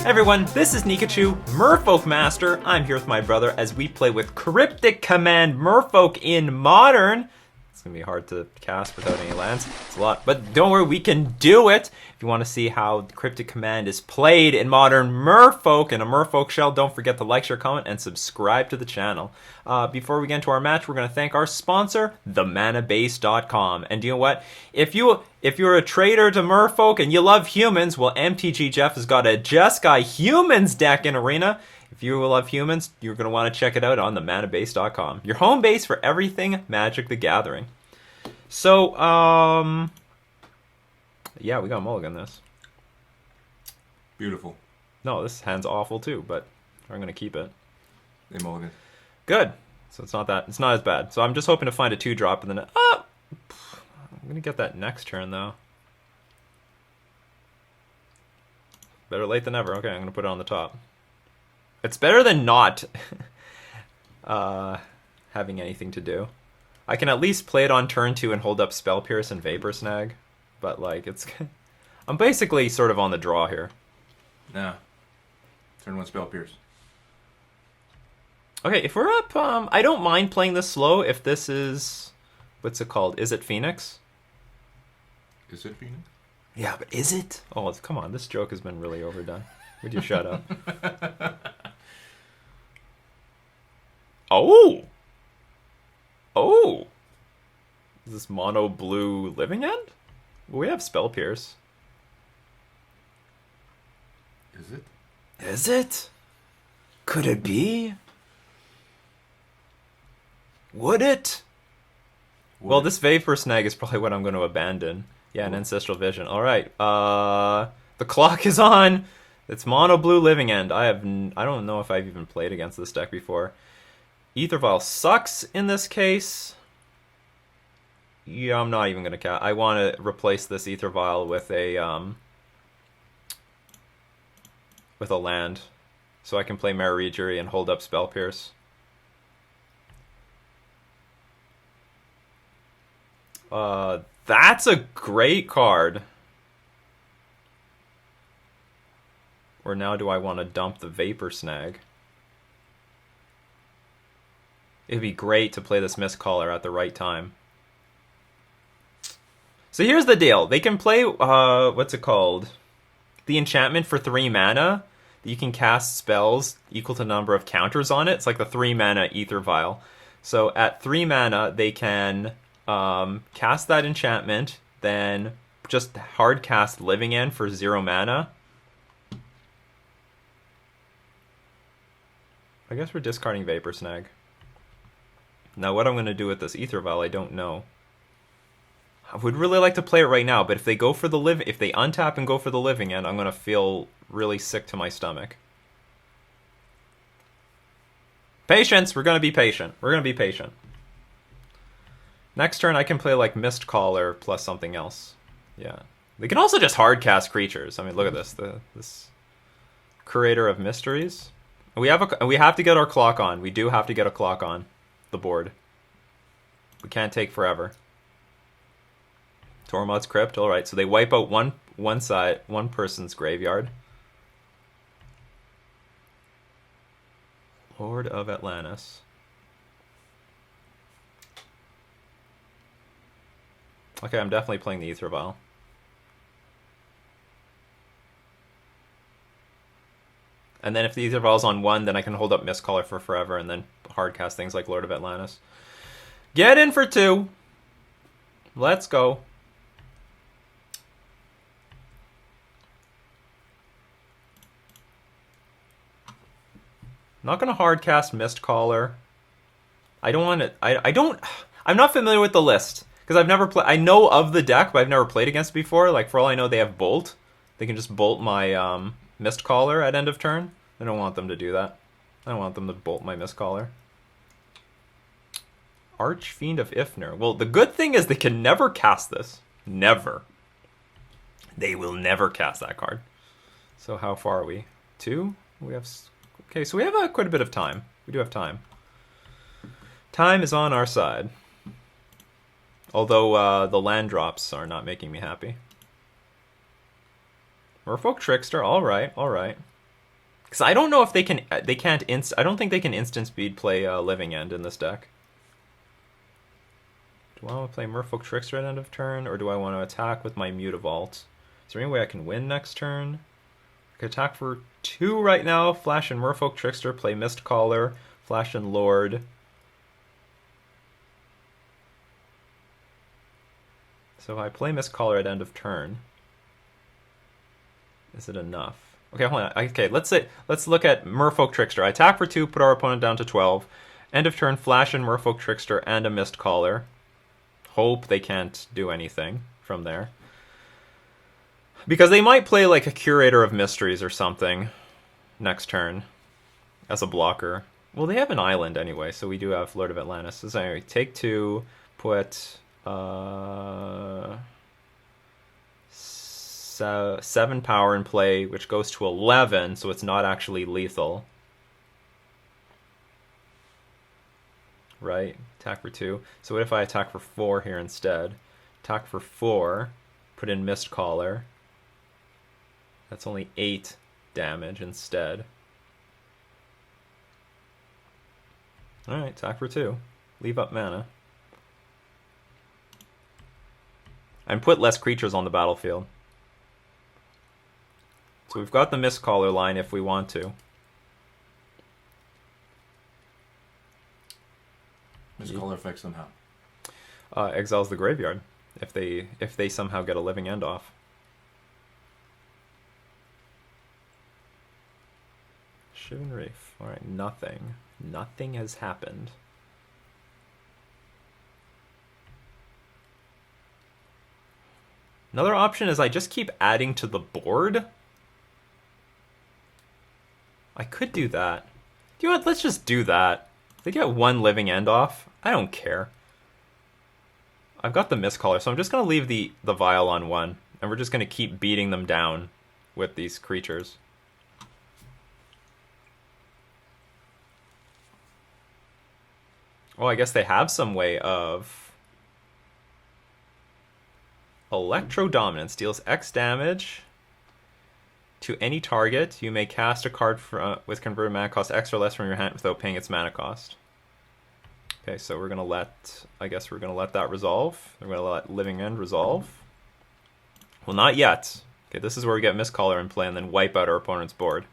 Hey everyone, this is Nikachu, Merfolk Master. I'm here with my brother as we play with Cryptic Command Merfolk in Modern. It's going to be hard to cast without any lands. It's a lot, but don't worry, we can do it. If you want to see how Cryptic Command is played in Modern Merfolk in a Merfolk shell, don't forget to like, share, comment, and subscribe to the channel. Before we get into our match, we're going to thank our sponsor, themanabase.com. And you know what? If you're a trader to Merfolk and you love humans, well, MTG Jeff has got a Jeskai Humans deck in Arena. If you love humans, you're going to want to check it out on themanabase.com. Your home base for everything Magic the Gathering. So, yeah, we got mulligan this. Beautiful. No, this hand's awful too, but I'm going to keep it. They mulligan. Good. So it's not as bad. So I'm just hoping to find a 2-drop and then I'm going to get that next turn though. Better late than never. Okay, I'm going to put it on the top. It's better than not having anything to do. I can at least play it on turn 2 and hold up Spell Pierce and Vapor Snag. But, like, I'm basically sort of on the draw here. Nah. Turn 1 Spell Pierce. Okay, if we're up, I don't mind playing this slow if this is... What's it called? Is it Phoenix? Is it Phoenix? Yeah, but is it? Oh, come on. This joke has been really overdone. Would you shut up? Oh! Oh! Is this mono blue Living End? We have Spell Pierce. Is it? Is it? Could it be? Would it? Well, this Vapor Snag is probably what I'm going to abandon. Yeah, an Ancestral Vision. Alright, the clock is on! It's mono blue Living End. I don't know if I've even played against this deck before. Aether Vial sucks in this case. Yeah, I'm not even going to cast. I want to replace this Aether Vial with a land. So I can play Mararegery and hold up Spell Pierce. That's a great card. Or now do I want to dump the Vapor Snag? It'd be great to play this Mistcaller at the right time. So here's the deal. They can play, what's it called? The enchantment for 3 mana. You can cast spells equal to the number of counters on it. It's like the 3 mana Aether Vial. So at 3 mana, they can cast that enchantment, then just hard cast Living End for 0 mana. I guess we're discarding Vapor Snag. Now what I'm going to do with this Aether Vial, I don't know. I would really like to play it right now, but if they go for if they untap and go for the Living End, I'm going to feel really sick to my stomach. Patience! We're going to be patient. We're going to be patient. Next turn I can play like Mistcaller plus something else. Yeah. They can also just hard cast creatures. I mean, look at this. This Curator of Mysteries. We have to get our clock on. We do have to get a clock on the board. We can't take forever. Tormod's Crypt. All right, so they wipe out one person's graveyard. Lord of Atlantis. Okay, I'm definitely playing the Aether Vial. And then if the Aether Vial's on 1, then I can hold up Mistcaller for forever and then hardcast things like Lord of Atlantis. Get in for 2. Let's go. Not gonna hardcast Mistcaller. I don't want to. I'm not familiar with the list because I've never played. I know of the deck, but I've never played against it before. Like for all I know, they have Bolt. They can just bolt my Mistcaller at end of turn. I don't want them to do that. I don't want them to bolt my Mistcaller. Archfiend of Ifnir. Well, the good thing is they can never cast this. Never. They will never cast that card. So how far are we? 2? We have... Okay, so we have quite a bit of time. We do have time. Time is on our side. Although the land drops are not making me happy. Merfolk Trickster, alright, alright. Because I don't know if they can. They can't I don't think they can instant speed play Living End in this deck. Do I want to play Merfolk Trickster at end of turn, or do I want to attack with my Mutavault? Is there any way I can win next turn? I could attack for 2 right now. Flash and Merfolk Trickster, play Mistcaller, Flash and Lord. So if I play Mistcaller at end of turn, is it enough? Okay, hold on. Okay, let's look at Merfolk Trickster. I attack for 2, put our opponent down to 12. End of turn, Flash and Merfolk Trickster and a Mistcaller. Hope they can't do anything from there. Because they might play like a Curator of Mysteries or something next turn as a blocker. Well, they have an island anyway, so we do have Lord of Atlantis. So anyway, take 2, put 7 power in play, which goes to 11, so it's not actually lethal. Right? Attack for 2. So what if I attack for 4 here instead? Attack for 4, put in Mistcaller. That's only 8 damage instead. Alright, attack for 2. Leave up mana. And put less creatures on the battlefield. So we've got the Mistcaller line if we want to. Mistcaller affects them how? Exiles the graveyard if they somehow get a Living End off. Shivan Reef. Alright, nothing. Nothing has happened. Another option is I just keep adding to the board. I could do that. You know what? Let's just do that. They get 1 Living End off. I don't care. I've got the Mistcaller, so I'm just going to leave the Vial on 1. And we're just going to keep beating them down with these creatures. Oh, I guess they have some way of... Electro Dominance deals X damage to any target. You may cast a card with converted mana cost X or less from your hand without paying its mana cost. Okay, so we're gonna let... I guess we're gonna let that resolve. We're gonna let Living End resolve. Well, not yet. Okay, this is where we get Mistcaller in play and then wipe out our opponent's board.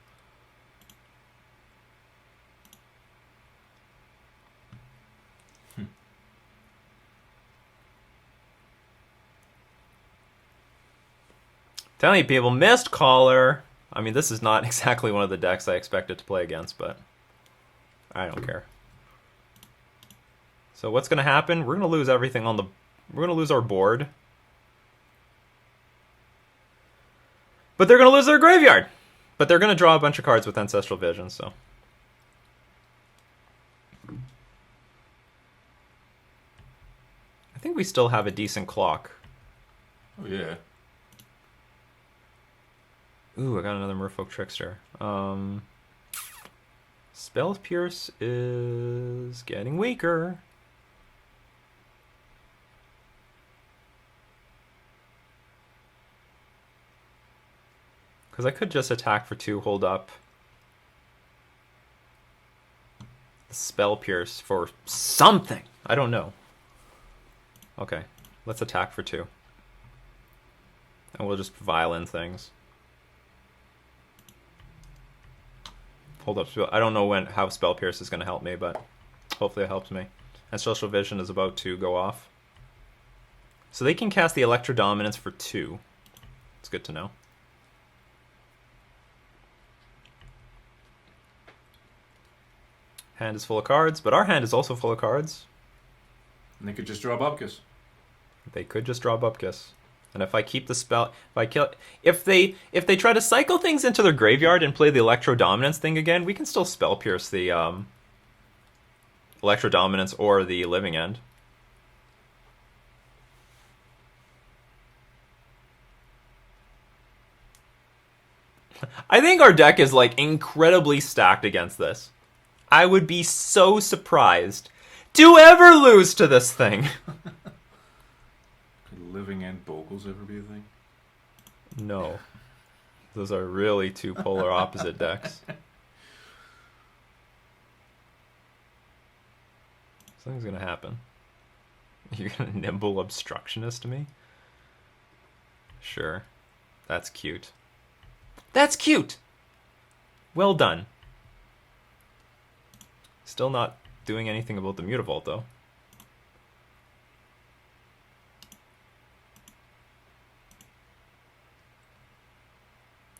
Telling you people, Mistcaller. I mean, this is not exactly one of the decks I expected to play against, but I don't care. So what's going to happen? We're going to lose everything on the... We're going to lose our board. But they're going to lose their graveyard. But they're going to draw a bunch of cards with Ancestral Vision, so... I think we still have a decent clock. Oh, yeah. Ooh, I got another Merfolk Trickster. Spell Pierce is getting weaker. Because I could just attack for 2, hold up. Spell Pierce for something. I don't know. Okay, let's attack for 2. And we'll just violin things. Hold up, I don't know how Spell Pierce is going to help me, but hopefully it helps me. Ancestral Vision is about to go off. So they can cast the Electro Dominance for 2. It's good to know. Hand is full of cards, but our hand is also full of cards. And they could just draw Bubkus. They could just draw Bupkis. And if I keep the spell, if they try to cycle things into their graveyard and play the Electro Dominance thing again, we can still Spell Pierce the Electro Dominance or the Living End. I think our deck is like incredibly stacked against this. I would be so surprised to ever lose to this thing. Could Living End Bogles ever be a thing? No. Those are really two polar opposite decks. Something's gonna happen. You're gonna nimble obstructionist me? Sure. That's cute. That's cute! Well done. Still not doing anything about the Mutavault, though.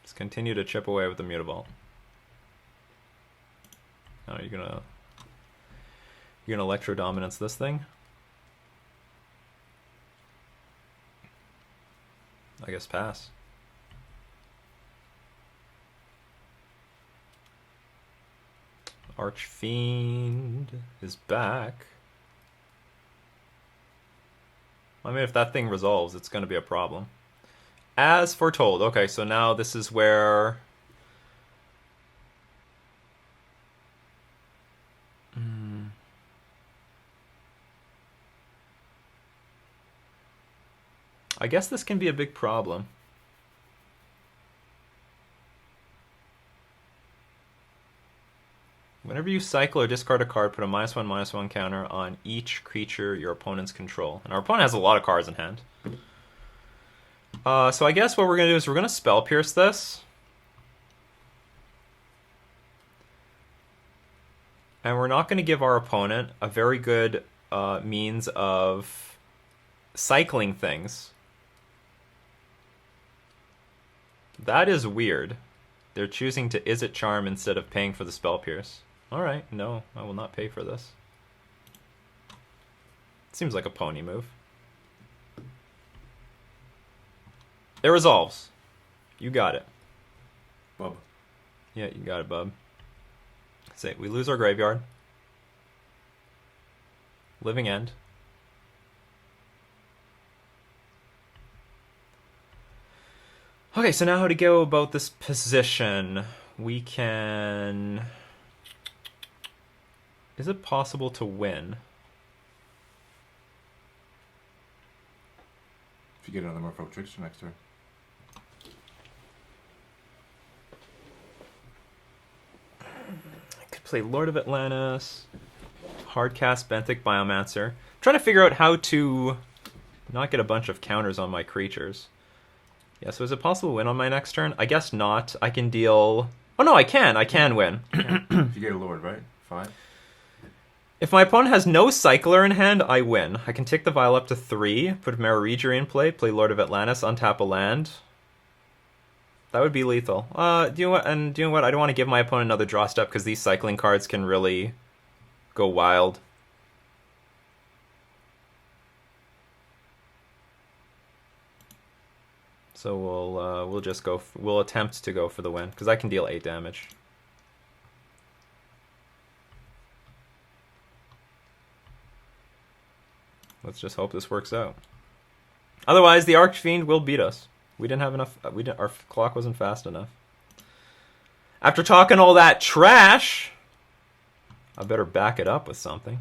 Just continue to chip away with the Mutavault. Oh, you're gonna Electro Dominance this thing? I guess pass. Archfiend is back. I mean, if that thing resolves, it's going to be a problem. As foretold. Okay, so now this is where... I guess this can be a big problem. Whenever you cycle or discard a card, put a -1/-1 counter on each creature your opponents control. And our opponent has a lot of cards in hand. So I guess what we're going to do is we're going to Spell Pierce this. And we're not going to give our opponent a very good means of cycling things. That is weird. They're choosing to Is It Charm instead of paying for the Spell Pierce. Alright, no, I will not pay for this. Seems like a pony move. It resolves. You got it. Bub. Yeah, you got it, bub. Say, we lose our graveyard. Living End. Okay, so now how to go about this position. We can... Is it possible to win? If you get another Merfolk Trickster next turn. I could play Lord of Atlantis, hardcast Benthic Biomancer. I'm trying to figure out how to not get a bunch of counters on my creatures. Yeah, so is it possible to win on my next turn? I guess not. I can deal... Oh no, I can. I can win. If you get a Lord, right? 5. If my opponent has no Cycler in hand, I win. I can take the Vial up to 3, put Maraudery in play Lord of Atlantis, untap a land. That would be lethal. Do you know what? And do you know what? I don't want to give my opponent another draw step because these cycling cards can really go wild. So we'll just go. We'll attempt to go for the win because I can deal 8 damage. Let's just hope this works out. Otherwise, the Archfiend will beat us. We didn't have enough. Our clock wasn't fast enough. After talking all that trash, I better back it up with something.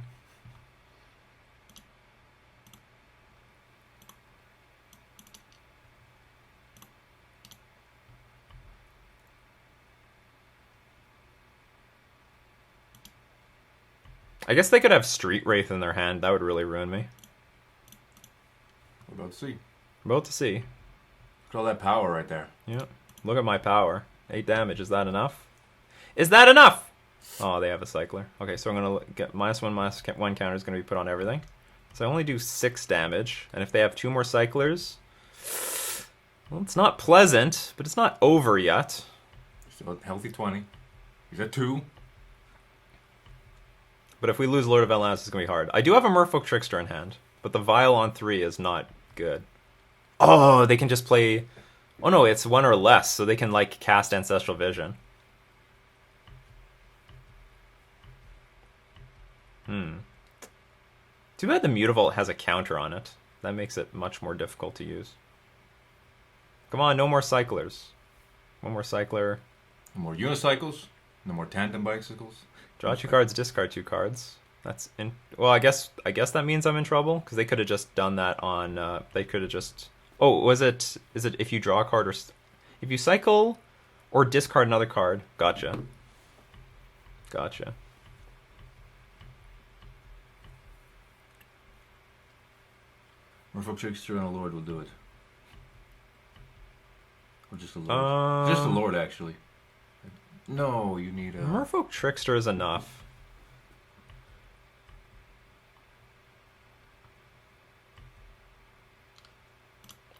I guess they could have Street Wraith in their hand. That would really ruin me. We're about to see. We're about to see. Look at all that power right there. Yeah. Look at my power. 8 damage. Is that enough? Is that enough? Oh, they have a Cycler. Okay, so I'm going to get -1/-1 counter is going to be put on everything. So I only do 6 damage. And if they have 2 more Cyclers... Well, it's not pleasant, but it's not over yet. Still a healthy 20. He's at 2. But if we lose Lord of Atlantis, it's going to be hard. I do have a Merfolk Trickster in hand, but the Vial on 3 is not good. Oh, they can just play... Oh no, it's 1 or less, so they can like cast Ancestral Vision. Too bad the Mutavault has a counter on it. That makes it much more difficult to use. Come on, no more Cyclers. One more Cycler. No more Unicycles. No more Tandem Bicycles. Draw 2 cards, discard 2 cards. That's in... Well, I guess that means I'm in trouble because they could have just done that on. They could have just. Oh, was it? Is it if you draw a card or if you cycle or discard another card? Gotcha. Gotcha. Merfolk Trickster and a Lord will do it. Or just a Lord. Just a Lord, actually. No, you need a... Merfolk Trickster is enough.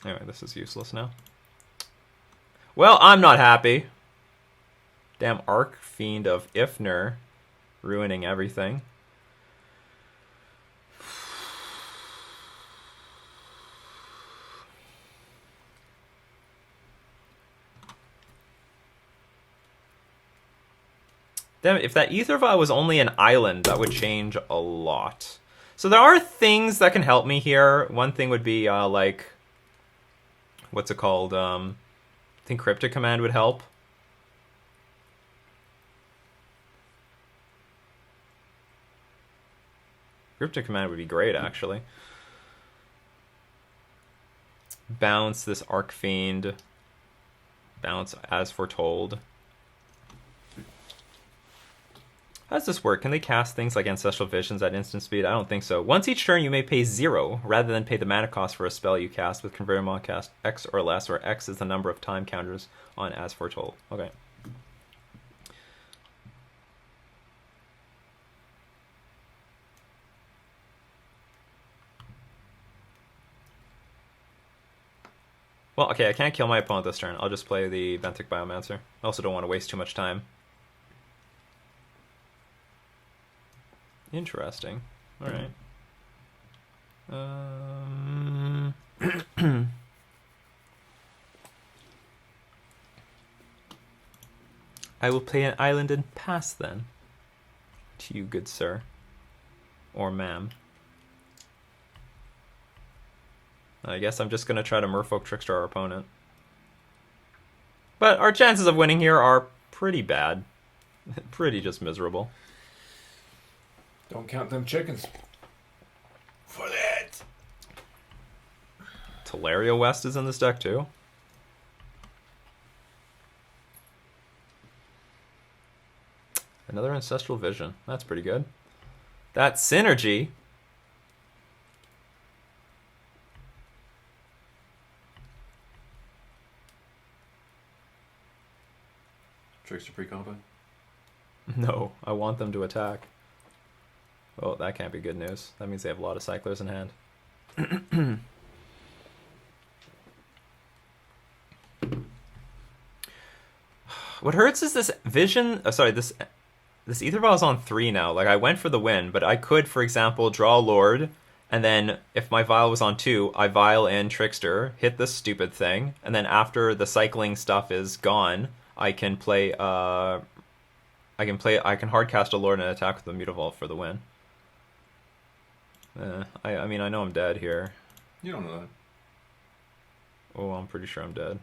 Anyway, this is useless now. Well, I'm not happy. Damn Archfiend of Ifnir ruining everything. Damn it, if that Ether Vial was only an island, that would change a lot. So there are things that can help me here. One thing would be, like... What's it called? I think Cryptic Command would help. Cryptic Command would be great, actually. Bounce this Archfiend. Bounce as foretold. How does this work? Can they cast things like Ancestral Visions at instant speed? I don't think so. Once each turn, you may pay 0, rather than pay the mana cost for a spell you cast with Converted Mana Cast X or less, where X is the number of time counters on As Foretold. Okay. Well, okay, I can't kill my opponent this turn. I'll just play the Ventic Biomancer. I also don't want to waste too much time. Interesting. Alright. I will play an island and pass then. To you, good sir. Or ma'am. I guess I'm just going to try to Merfolk Trickster our opponent. But our chances of winning here are pretty bad. Pretty just miserable. Don't count them chickens. For that. Teleria West is in this deck too. Another Ancestral Vision. That's pretty good. That synergy. Trickster pre-combat? No, I want them to attack. Oh, that can't be good news. That means they have a lot of cyclers in hand. What hurts is this vision... Oh, sorry, this Ether Vial is on 3 now. Like, I went for the win, but I could, for example, draw a Lord, and then if my Vial was on 2, I Vial in Trickster, hit this stupid thing, and then after the cycling stuff is gone, I can play... I can hardcast a Lord and attack with the Mutavault for the win. I mean, I know I'm dead here. You don't know that. Oh, I'm pretty sure I'm dead.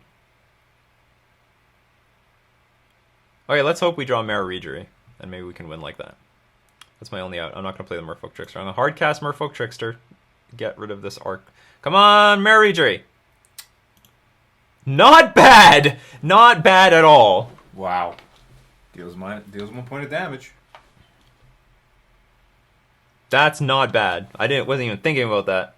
Okay, let's hope we draw Mara Regery, and maybe we can win like that. That's my only out. I'm not going to play the Merfolk Trickster. I'm going to hardcast Merfolk Trickster. Get rid of this arc. Come on, Mara Regery! Not bad! Not bad at all. Wow. Deals 1 point of damage. That's not bad. Wasn't even thinking about that.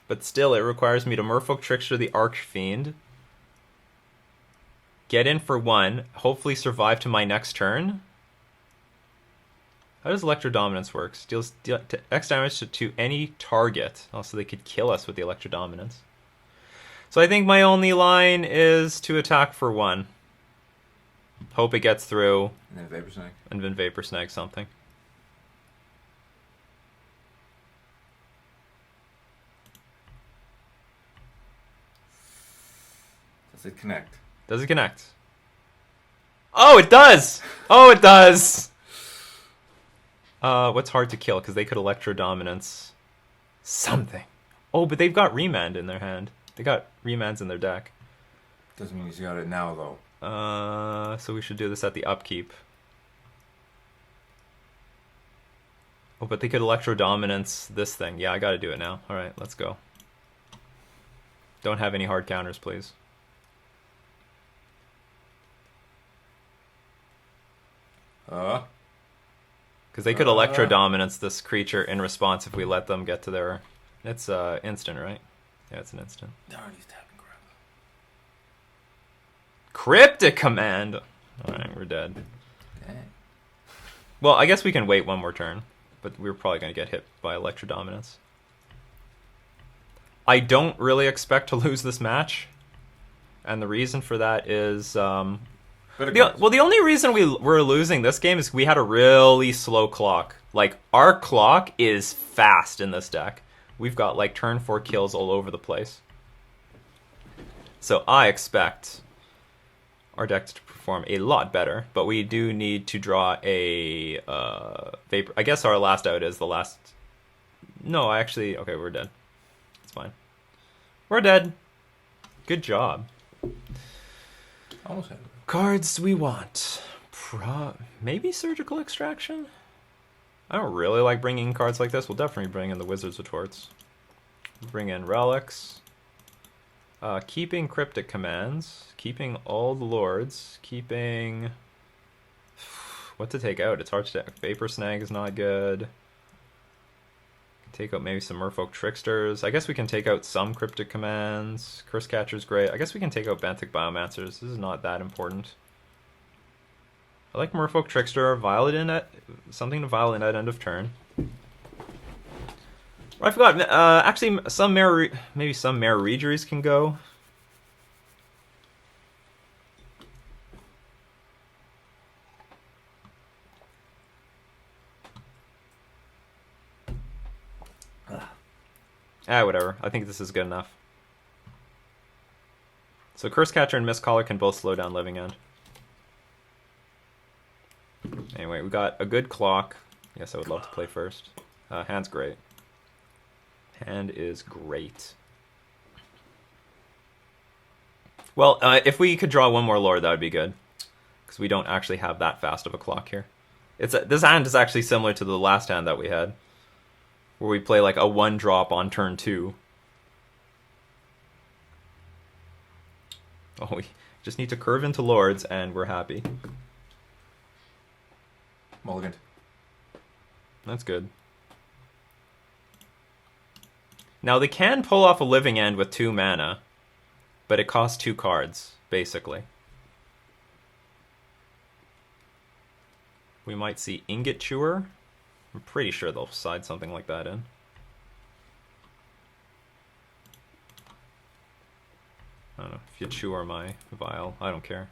But still, it requires me to Merfolk Trickster the Archfiend. Get in for 1. Hopefully survive to my next turn. How does Electro Dominance work? Deals X damage to any target. Also, they could kill us with the Electro Dominance. So I think my only line is to attack for 1. Hope it gets through. And then Vapor Snag. And then Vapor Snag something. Does it connect? Does it connect? Oh, it does! Oh, it does! What's hard to kill? Because they could Electro Dominance something. Oh, but they've got Remand in their hand. They got Remands in their deck. Doesn't mean he's got it now, though. So we should do this at the upkeep. Oh, but they could Electro Dominance this thing. Yeah, I gotta do it now. Alright, let's go. Don't have any hard counters, please. Because they could Electro Dominance this creature in response if we let them get to their... It's instant, right? Yeah, it's an instant. They're already tapping grab. Cryptic Command! Alright, we're dead. Dang. Well, I guess we can wait one more turn. But we're probably going to get hit by Electro Dominance. I don't really expect to lose this match. And the reason for that is... the only reason we're losing this game is we had a really slow clock. Like, our clock is fast in this deck. We've got, like, turn 4 kills all over the place. So I expect our deck to perform a lot better. But we do need to draw a Vapor. I guess our last out is the last... No, actually... Okay, we're dead. It's fine. We're dead. Good job. Almost had it. Cards we want. Maybe Surgical Extraction? I don't really like bringing cards like this. We'll definitely bring in the Wizard's Retorts. Bring in Relics. Keeping Cryptic Commands. Keeping all the Lords. Keeping... What to take out? It's hard to... Vapor Snag is not good. Take out maybe some Merfolk Tricksters. I guess we can take out some Cryptic Commands. Curse Catcher's great. I guess we can take out Benthic Biomancers. This is not that important. I like Merfolk Trickster. Violet in it. Something to Violet at end of turn. I forgot. Actually, maybe some Mare Regeries can go. Whatever. I think this is good enough. So Curse Catcher and Mistcaller can both slow down Living End. Anyway, we got a good clock. Yes, I would love to play first. Hand's great. Hand is great. Well, if we could draw one more Lord, that would be good. Because we don't actually have that fast of a clock here. This hand is actually similar to the last hand that we had. Where we play like a 1-drop on turn 2. Oh, we just need to curve into Lords and we're happy. Mulligan. That's good. Now they can pull off a Living End with 2 mana, but it costs 2 cards, basically. We might see Ingot Chewer. I'm pretty sure they'll side something like that in. I don't know, if you chew or my vial, I don't care.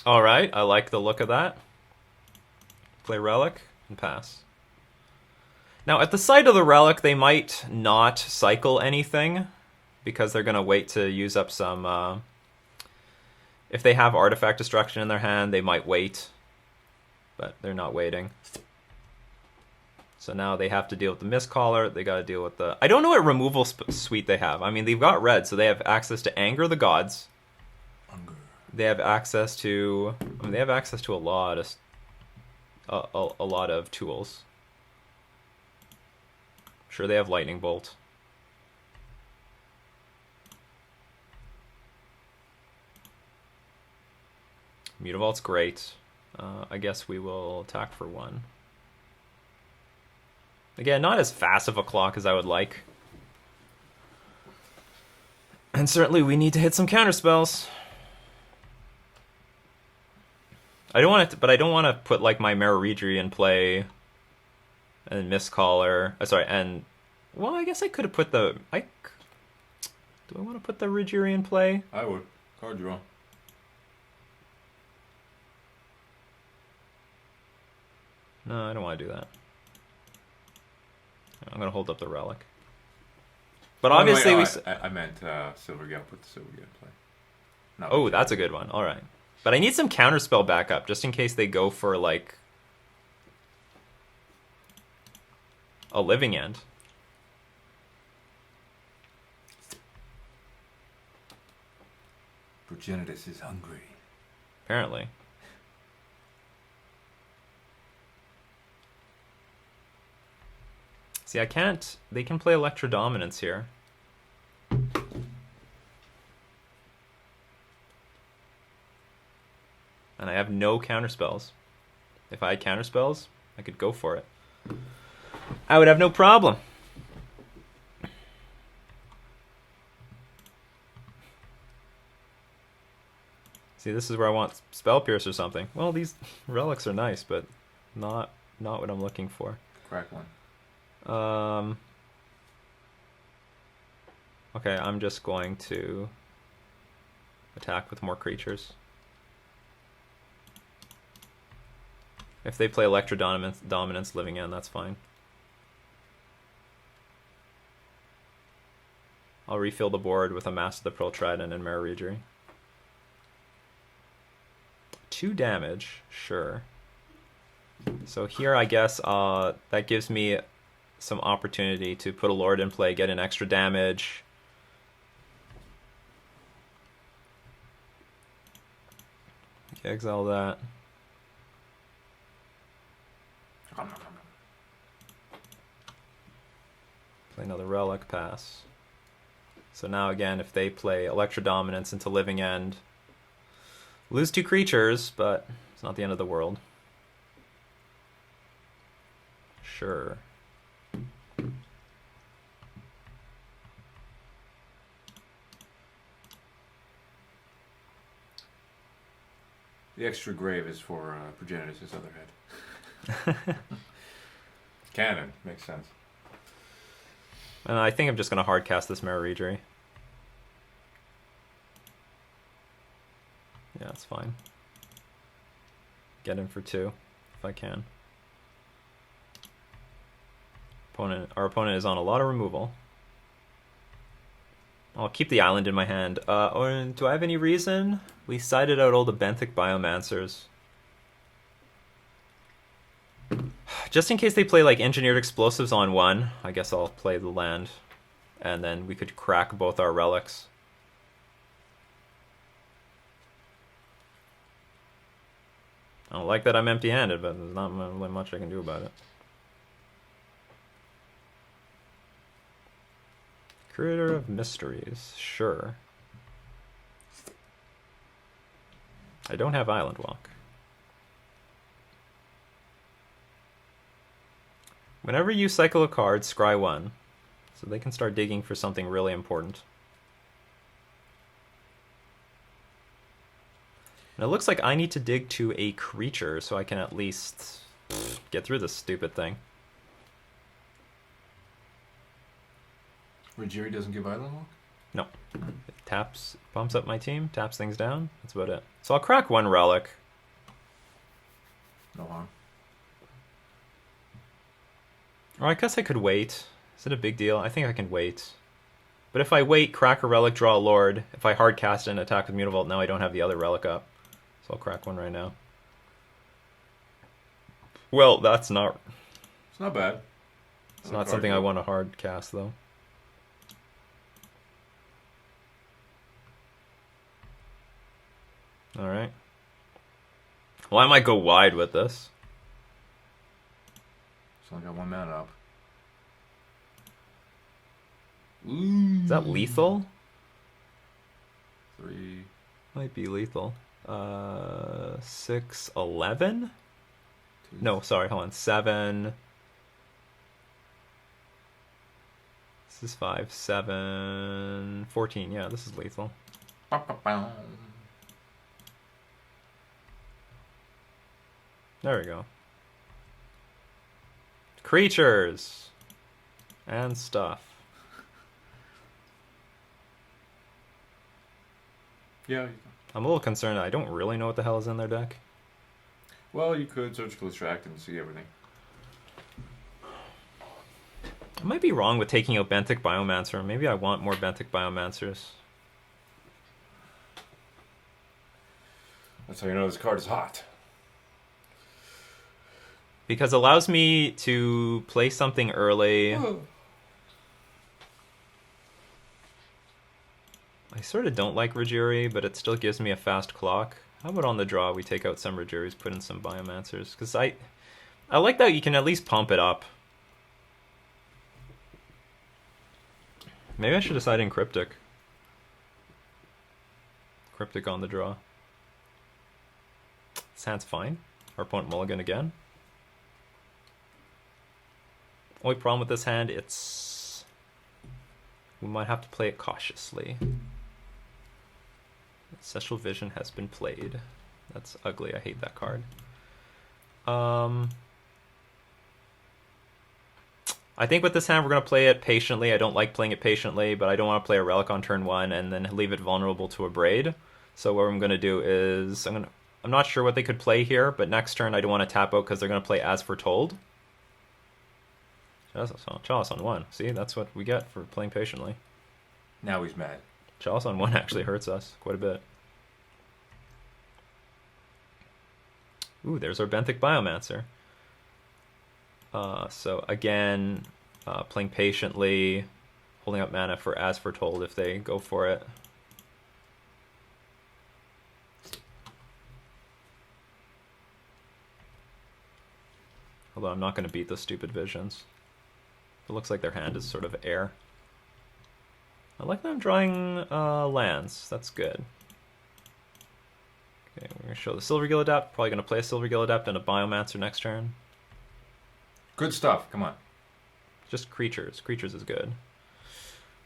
Alright, I like the look of that. Play Relic and pass. Now, at the sight of the Relic, they might not cycle anything because they're going to wait to use up some... if they have Artifact Destruction in their hand, they might wait. But they're not waiting. So now they have to deal with the Mistcaller. They got to deal with the... I don't know what removal suite they have. I mean, they've got red, so they have access to Anger the Gods. They have access to... I mean, they have access to a lot of tools. Sure, they have Lightning Bolt. Mutavault's great. I guess we will attack for 1. Again, not as fast of a clock as I would like. And certainly we need to hit some counterspells. I don't want to, but I don't want to put like my Mare Regery in play, and Mistcaller. Sorry, and well, I guess I could have put the. Do I want to put the Regery in play? I would. Card draw. No, I don't want to do that. I'm gonna hold up the Relic. But obviously I meant Silvergate. Put the Silvergate in play. Not oh, that's a good one. All right. But I need some counterspell backup, just in case they go for, like, a Living End. Progenitus is hungry. Apparently. See, I can't... They can play Electro Dominance here. And I have no counterspells. If I had counterspells, I could go for it. I would have no problem. See, this is where I want Spell Pierce or something. Well, these relics are nice, but not what I'm looking for. Crack one. Okay, I'm just going to attack with more creatures. If they play Electro Dominance Living End, that's fine. I'll refill the board with a Master of the Pearl Trident and Mara Regery. 2 damage, sure. So here I guess that gives me some opportunity to put a Lord in play, get an extra damage. Okay, exile that. Play another Relic, pass. So now again, if they play Electro Dominance into Living End, lose 2 creatures, but it's not the end of the world. Sure. The extra grave is for Progenitus' other head. Canon. Makes sense. And I think I'm just going to hard cast this Mara Regery. Yeah, that's fine. Get in for 2, if I can. Our opponent is on a lot of removal. I'll keep the island in my hand. Or do I have any reason? We sided out all the Benthic Biomancers. Just in case they play like Engineered Explosives on 1, I guess I'll play the land. And then we could crack both our relics. I don't like that I'm empty-handed, but there's not really much I can do about it. Creator of Mysteries, sure. I don't have Island Walk. Whenever you cycle a card, scry 1. So they can start digging for something really important. And it looks like I need to dig to a creature so I can at least get through this stupid thing. Rajiri doesn't give Island Walk? No. It taps, bumps up my team, taps things down. That's about it. So I'll crack 1 relic. No harm. Or I guess I could wait. Is it a big deal? I think I can wait. But if I wait, crack a relic, draw a Lord. If I hard cast it and attack with Mutavault, now I don't have the other relic up. So I'll crack 1 right now. Well, that's not... It's not bad. It's not something I want to hard cast, though. Alright. Well, I might go wide with this. So I got 1 mana up. Ooh. Is that lethal? 3. Might be lethal. 6, 11? No, sorry, hold on. 7. This is 5, 7, 14. Yeah, this is lethal. There we go. Creatures and stuff. Yeah. I'm a little concerned. I don't really know what the hell is in their deck. Well, you could surgical extract and see everything. I might be wrong with taking out Benthic Biomancer. Maybe I want more Benthic Biomancers. That's how you know this card is hot. Because it allows me to play something early. Oh. I sort of don't like Rajiri, but it still gives me a fast clock. How about on the draw we take out some Rajiris, put in some Biomancers? Because I like that you can at least pump it up. Maybe I should decide in Cryptic. Cryptic on the draw. This hand's fine. Our opponent mulligan again. Only problem with this hand, it's... we might have to play it cautiously. Ancestral Vision has been played. That's ugly, I hate that card. I think with this hand we're going to play it patiently. I don't like playing it patiently, but I don't want to play a Relic on turn 1 and then leave it vulnerable to a Braid. So what I'm going to do is... I'm not sure what they could play here, but next turn I don't want to tap out because they're going to play As Foretold. Chalice on 1. See, that's what we get for playing patiently. Now he's mad. Chalice on 1 actually hurts us quite a bit. Ooh, there's our Benthic Biomancer. So again, playing patiently, holding up mana for As Foretold if they go for it. Although I'm not going to beat those stupid visions. It looks like their hand is sort of air. I like that I'm drawing lands. That's good. Okay, we're going to show the Silvergill Adapt. Probably going to play a Silvergill Adapt and a Biomancer next turn. Good stuff. Come on. Just creatures. Creatures is good.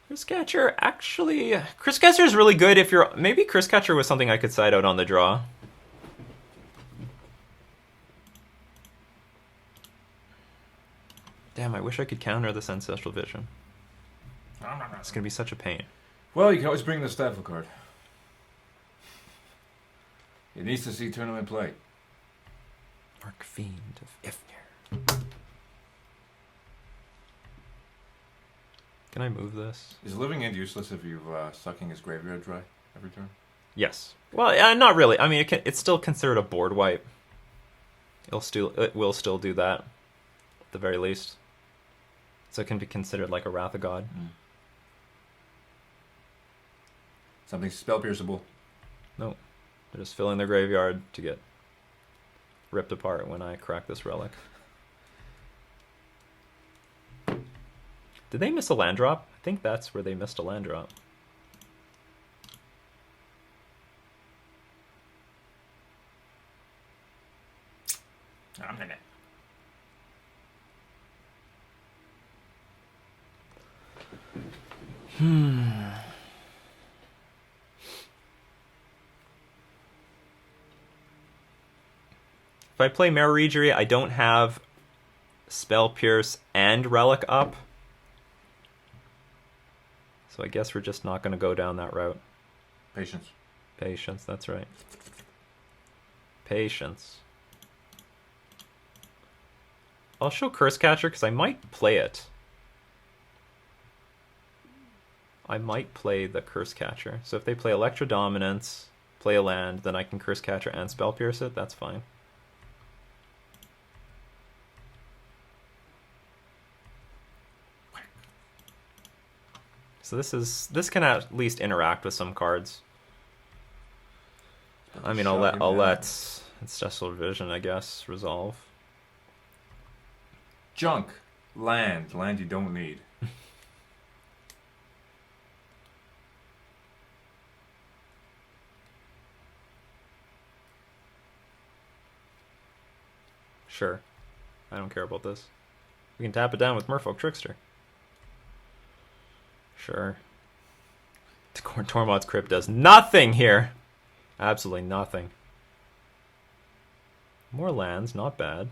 Crisscatcher, actually... Crisscatcher is really good if you're... Maybe Crisscatcher was something I could side out on the draw. Damn, I wish I could counter this Ancestral Vision. It's going to be such a pain. Well, you can always bring the Stifle card. It needs to see tournament play. Mark Fiend of Ifnir. Can I move this? Is Living End useless if you're sucking his graveyard dry every turn? Yes. Well, not really. I mean, it's still considered a board wipe. It will still do that, at the very least. So it can be considered like a Wrath of God. Mm. Something spell pierceable. Nope. They're just filling their graveyard to get ripped apart when I crack this relic. Did they miss a land drop? I think that's where they missed a land drop. I'm gonna... If I play Mirror Regery, I don't have Spell Pierce and Relic up. So I guess we're just not going to go down that route. Patience. Patience, that's right. Patience. I'll show Curse Catcher because I might play it. I might play the Curse Catcher. So if they play Electro Dominance, play a land, then I can Curse Catcher and Spell Pierce it. That's fine. So this can at least interact with some cards. I mean, I'll let Ancestral Vision, I guess, resolve. Junk. Land you don't need. Sure. I don't care about this. We can tap it down with Merfolk Trickster. Sure. Tormod's Crypt does nothing here. Absolutely nothing. More lands, not bad.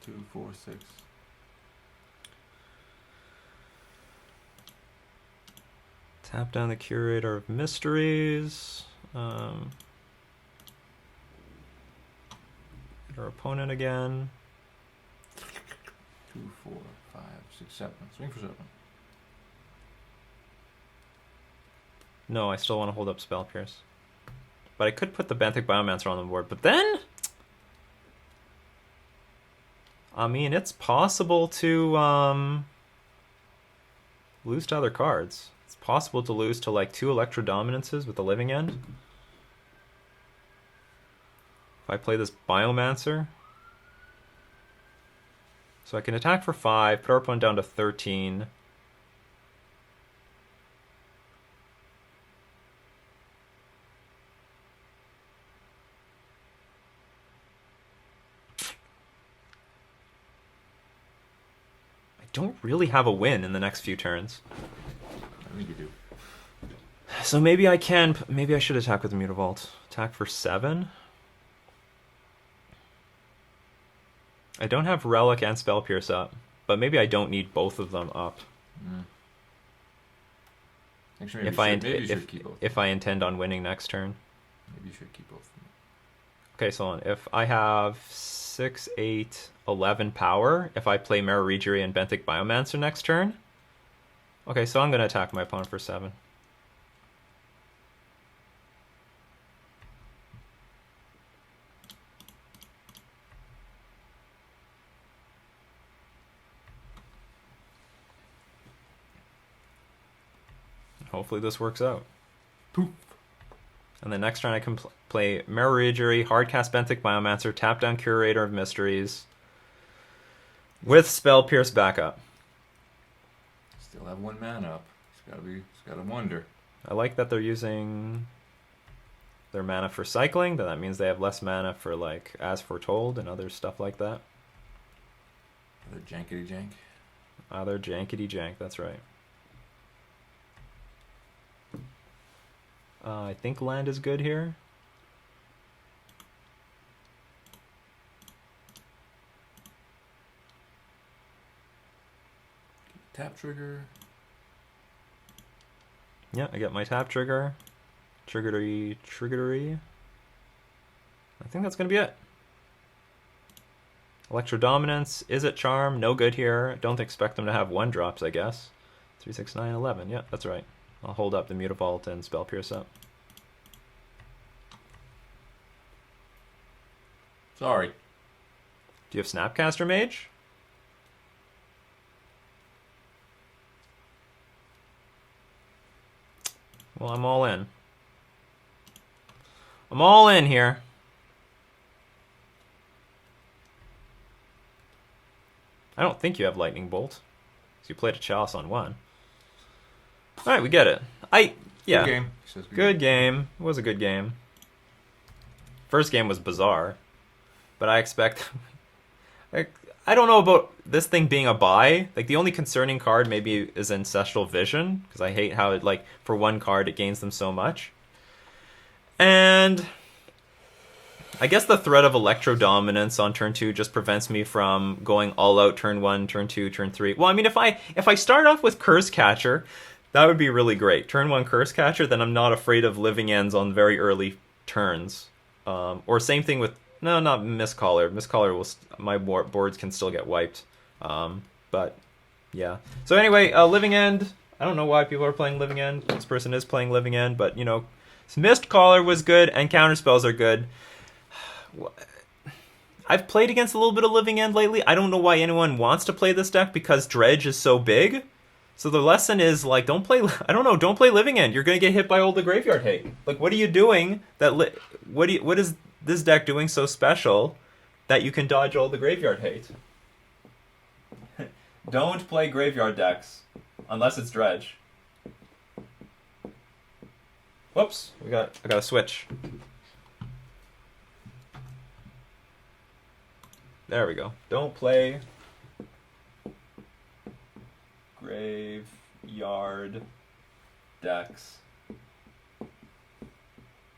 Two, 4, 6. Tap down the Curator of Mysteries. Our opponent again. 2, 4, 5, 6, 7. Swing for 7. No, I still want to hold up Spell Pierce. But I could put the Benthic Biomancer on the board. But then... I mean, it's possible to lose to other cards. It's possible to lose to like 2 Electro Dominances with the Living End. I play this Biomancer. So I can attack for 5, put our opponent down to 13. I don't really have a win in the next few turns. I think you do. So maybe I can, maybe I should attack with the Mutavault. Attack for 7. I don't have Relic and Spell Pierce up, but maybe I don't need both of them up. Actually, if I intend on winning next turn. Maybe you should keep both. Okay, so if I have 6, 8, 11 power, if I play Merfolk and Benthic Biomancer next turn. Okay, so I'm going to attack my opponent for 7. Hopefully this works out. Poof. And the next turn I can play Merfolk, hardcast Benthic Biomancer, tap down Curator of Mysteries with Spell Pierce backup. Still have 1 mana up. It's gotta wonder. I like that they're using their mana for cycling. That means they have less mana for like As Foretold and other stuff like that. They're jankety jank. They're jankety jank. That's right. I think land is good here. Tap trigger. Yeah, I get my tap trigger. Triggery. I think that's going to be it. Electro Dominance. Is it Charm? No good here. Don't expect them to have 1-drops, I guess. 3, 6, 9, 11. Yeah, that's right. I'll hold up the Mutavault and Spell Pierce up. Sorry. Do you have Snapcaster Mage? Well, I'm all in. I'm all in here. I don't think you have Lightning Bolt. So you played a Chalice on 1. Alright, we get it. Yeah. Good game. Good game. It was a good game. First game was bizarre. But I expect... I don't know about this thing being a buy. Like, the only concerning card maybe is Ancestral Vision. Because I hate how it, like, for 1 card it gains them so much. And... I guess the threat of Electro Dominance on turn 2 just prevents me from going all out turn 1, turn 2, turn 3. Well, I mean, if I start off with Curse Catcher, that would be really great. Turn 1 Curse Catcher, then I'm not afraid of living ends on very early turns. Or same thing with... No, not Mistcaller. Mistcaller will... my boards can still get wiped. But, yeah. So anyway, Living End. I don't know why people are playing Living End. This person is playing Living End, but, you know... Mistcaller was good, and Counterspells are good. I've played against a little bit of Living End lately. I don't know why anyone wants to play this deck because Dredge is so big. So the lesson is, like, don't play Living End. You're going to get hit by all the graveyard hate. Like, what are you doing what is this deck doing so special that you can dodge all the graveyard hate? Don't play graveyard decks unless it's Dredge. Whoops, I got to switch. There we go. Don't play graveyard decks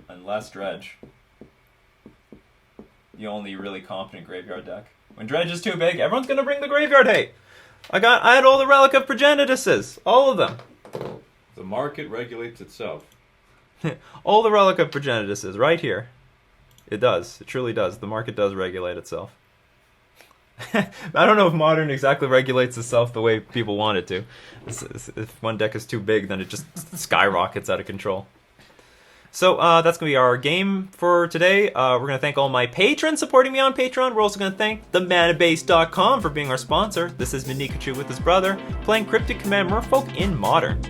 unless Dredge. The only really competent graveyard deck. When Dredge is too big, everyone's gonna bring the graveyard hate. I had all the Relic of Progenituses. All of them. The market regulates itself. All the Relic of Progenituses right here. It does. It truly does. The market does regulate itself. I don't know if Modern exactly regulates itself the way people want it to. If one deck is too big, then it just skyrockets out of control. So that's going to be our game for today. We're going to thank all my patrons supporting me on Patreon. We're also going to thank themanabase.com for being our sponsor. This is Minikachu with his brother, playing Cryptic Command Merfolk in Modern.